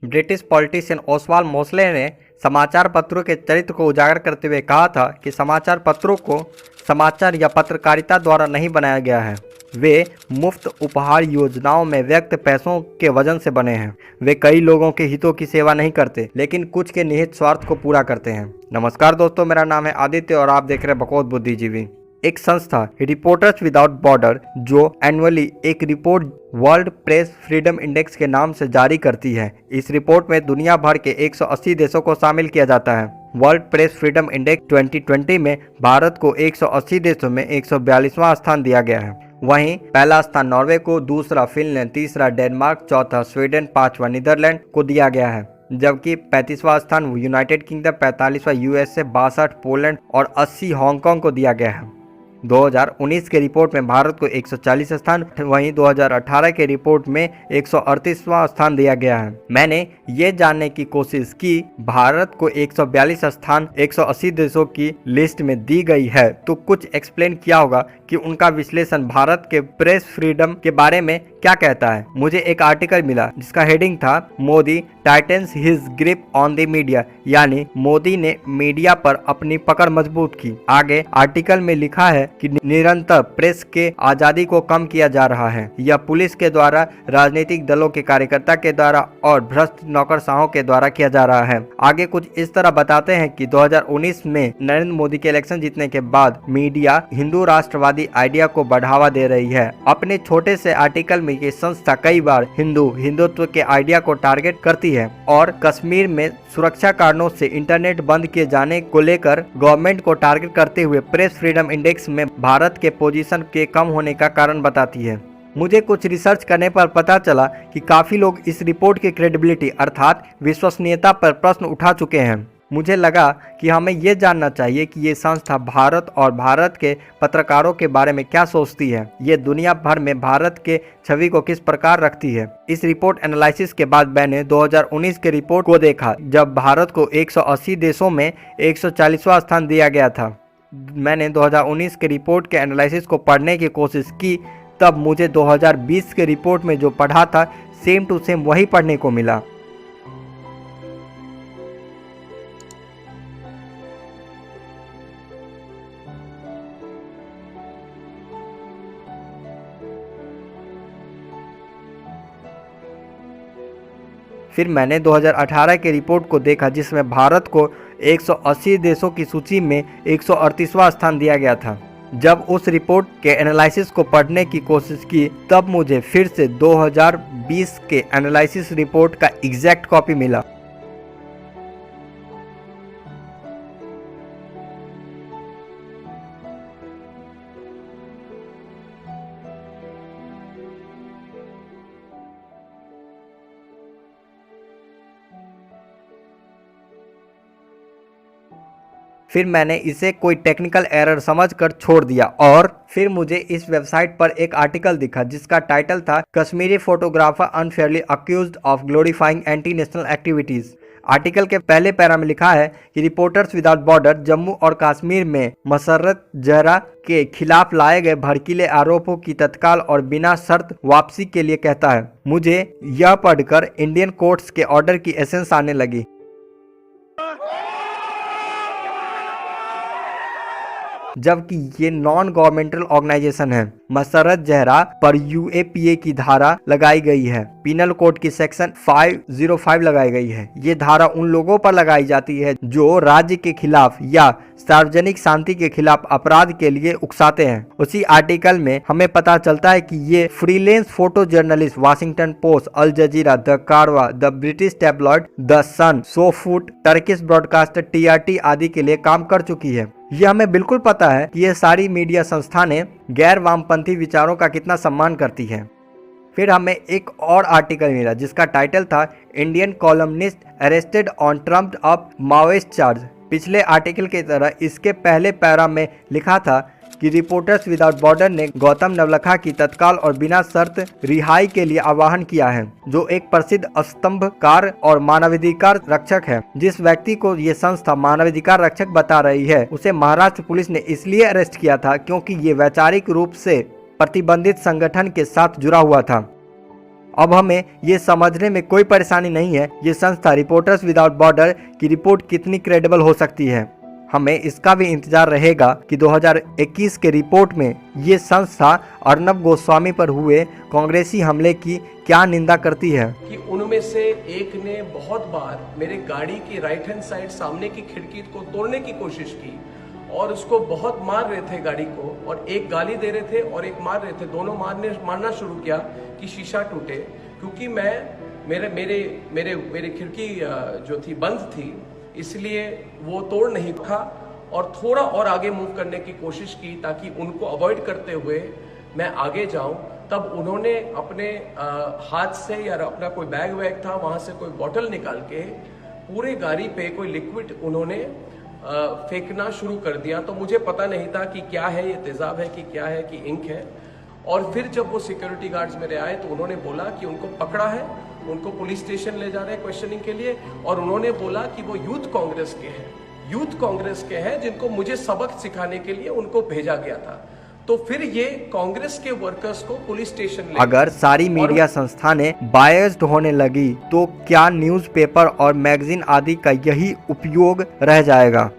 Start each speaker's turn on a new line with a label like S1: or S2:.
S1: British politician Oswal Mosley ने समाचार पत्रों के चरित्र को उजागर करते हुए कहा था कि समाचार पत्रों को समाचार या पत्रकारिता द्वारा नहीं बनाया गया है। वे मुफ्त उपहार योजनाओं में व्यक्त पैसों के वजन से बने हैं। वे कई लोगों के हितों की सेवा नहीं करते, लेकिन कुछ के निहित स्वार्थ को पूरा करते हैं। नमस्कार दोस्तों, मेरा नाम है आदित्य और आप देख रहे हैं बकौत बुद्धिजीवी। एक संस्था रिपोर्टर्स विदाउट बॉर्डर जो एनुअली एक report world press freedom index के नाम से जारी करती है। इस रिपोर्ट में दुनिया भर के 180 देशों को शामिल किया जाता है। वर्ल्ड प्रेस फ्रीडम इंडेक्स 2020 में भारत को 180 देशों में 142वां स्थान दिया गया है। वहीं पहला स्थान नॉर्वे को, दूसरा फिनलैंड, तीसरा डेनमार्क, चौथा स्वीडन, पांचवा नीदरलैंड को दिया गया है, जबकि 35वां स्थान यूनाइटेड किंगडम, 45वां यूएसए, 62 पोलैंड और 80 हांगकांग को दिया गया है। 2019 के रिपोर्ट में भारत को 140 स्थान, वहीं 2018 के रिपोर्ट में 138वां स्थान दिया गया है। मैंने ये जानने की कोशिश की भारत को 142 स्थान 180 देशों की लिस्ट में दी गई है, तो कुछ एक्सप्लेन किया होगा कि उनका विश्लेषण भारत के प्रेस फ्रीडम के बारे में क्या कहता है। मुझे एक आर्टिकल मिला जिसका हेडिंग था Modi titans his grip on the media, यानी मोदी ने मीडिया पर अपनी पकड़ मजबूत की। आगे आर्टिकल में लिखा है कि निरंतर प्रेस के आजादी को कम किया जा रहा है। यह पुलिस के द्वारा, राजनीतिक दलों के कार्यकर्ता के द्वारा और भ्रष्ट नौकरशाहों के द्वारा किया जा रहा है। आगे कुछ इस तरह बताते हैं कि 2019 में नरेंद्र मोदी के इलेक्शन जीतने के बाद मीडिया हिंदू राष्ट्रवादी आइडिया को बढ़ावा दे रही है। अपने छोटे से आर्टिकल में ये संस्था कई बार हिंदुत्व के आइडिया को टारगेट करती है और कश्मीर में सुरक्षा कारणों से इंटरनेट बंद किए जाने को लेकर गवर्नमेंट को टारगेट करते हुए प्रेस फ्रीडम इंडेक्स में भारत के पोजीशन के कम होने का कारण बताती है। मुझे कुछ रिसर्च करने पर पता चला कि काफी लोग इस रिपोर्ट की क्रेडिबिलिटी अर्थात विश्वसनीयता पर प्रश्न उठा चुके हैं। मुझे लगा कि हमें ये जानना चाहिए कि ये संस्था भारत और भारत के पत्रकारों के बारे में क्या सोचती है। ये दुनिया भर में भारत के छवि को किस प्रकार रखती है। इस रिपोर्ट एनालिसिस के बाद मैंने 2019 के रिपोर्ट को देखा, जब भारत को 180 देशों में 140वां स्थान दिया गया था। मैंने 2019 के रिपोर्ट के एनालिसिस को पढ़ने की कोशिश की, तब मुझे 2020 के रिपोर्ट में जो पढ़ा था सेम टू सेम वही पढ़ने को मिला। फिर मैंने 2018 के रिपोर्ट को देखा जिसमें भारत को 180 देशों की सूची में 138वां स्थान दिया गया था। जब उस रिपोर्ट के एनालिसिस को पढ़ने की कोशिश की, तब मुझे फिर से 2020 के एनालिसिस रिपोर्ट का एग्जैक्ट कॉपी मिला। फिर मैंने इसे कोई टेक्निकल एरर समझकर छोड़ दिया और फिर मुझे इस वेबसाइट पर एक आर्टिकल दिखा जिसका टाइटल था Kashmiri photographer unfairly accused of glorifying anti national activities. Article के पहले पैरा में लिखा है कि रिपोर्टर्स विदाउट बॉर्डर जम्मू और कश्मीर में मसर्रत जहरा के खिलाफ लाए गए भड़कीले आरोपों की तत्काल और बिना शर्त वापसी के लिए कहता है। मुझे यह पढ़कर इंडियन कोर्ट्स के ऑर्डर की एसेंस आने लगी। जबकि ये नॉन गवर्नमेंटल ऑर्गेनाइजेशन है। मसर्रत जहरा पर यूएपीए की धारा लगाई गई है। पिनल कोड की सेक्शन 505 लगाई गई है। ये धारा उन लोगों पर लगाई जाती है जो राज्य के खिलाफ या सार्वजनिक शांति के खिलाफ अपराध के लिए उकसाते हैं। उसी आर्टिकल में हमें पता चलता है कि ये freelance photo journalist Washington Post, Al Jazeera, the Caravan, the British tabloid the Sun, So Foot, Turkish broadcaster TRT आदि के लिए काम कर चुकी है। यह हमें बिल्कुल पता है कि ये सारी मीडिया संस्थानें गैर वामपंथी विचारों का कितना सम्मान करती हैं। फिर हमें एक और आर्टिकल मिला जिसका टाइटल था Indian columnist arrested on Trump of Maoist charge. पिछले आर्टिकल की तरह इसके पहले पैरा में लिखा था कि रिपोर्टर्स विदाउट बॉर्डर ने गौतम नवलखा की तत्काल और बिना शर्त रिहाई के लिए आह्वान किया है, जो एक प्रसिद्ध स्तंभकार और मानवाधिकार रक्षक है। जिस व्यक्ति को ये संस्था मानवाधिकार रक्षक बता रही है उसे महाराष्ट्र पुलिस ने इसलिए अरेस्ट किया था क्योंकि ये वैचारिक रूप से प्रतिबंधित संगठन के साथ जुड़ा हुआ था। अब हमें ये समझने में कोई परेशानी नहीं है ये संस्था रिपोर्टर्स विदाउट बॉर्डर की रिपोर्ट कितनी क्रेडिबल हो सकती है। हमें इसका भी इंतजार रहेगा कि 2021 के रिपोर्ट में ये संस्था अर्नब गोस्वामी पर हुए कांग्रेसी हमले की क्या निंदा करती है।
S2: कि उनमें से एक ने बहुत बार मेरे गाड़ी की राइट हैंड साइड सामने की खिड़की को तोड़ने की कोशिश की और उसको बहुत मार रहे थे गाड़ी को, और एक गाली दे रहे थे और एक मार रहे थे। दोनों मारना शुरू किया कि शीशा टूटे, क्योंकि मेरे खिड़की जो थी बंद थी, इसलिए वो तोड़ नहीं था और थोड़ा और आगे मूव करने की कोशिश की ताकि उनको अवॉइड करते हुए मैं आगे जाऊं। तब उन्होंने अपने हाथ से या अपना कोई बैग वैग था वहां से कोई बॉटल निकाल के पूरे गाड़ी पे कोई लिक्विड उन्होंने फेंकना शुरू कर दिया। तो मुझे पता नहीं था कि क्या है, ये तेजाब है कि क्या है कि इंक है। और फिर जब वो सिक्योरिटी गार्ड्स मेरे आए तो उन्होंने बोला कि उनको पकड़ा है, उनको पुलिस स्टेशन ले जा रहे हैं क्वेश्चनिंग के लिए, और उन्होंने बोला कि वो यूथ कांग्रेस के हैं जिनको मुझे सबक सिखाने के लिए उनको भेजा गया था। तो फिर ये कांग्रेस के वर्कर्स को पुलिस स्टेशन ले।
S1: अगर सारी मीडिया संस्थानें बायस्ड होने लगी तो क्या न्यूज़पेपर और मैगजीन आदि का यही उपयोग रह जाएगा।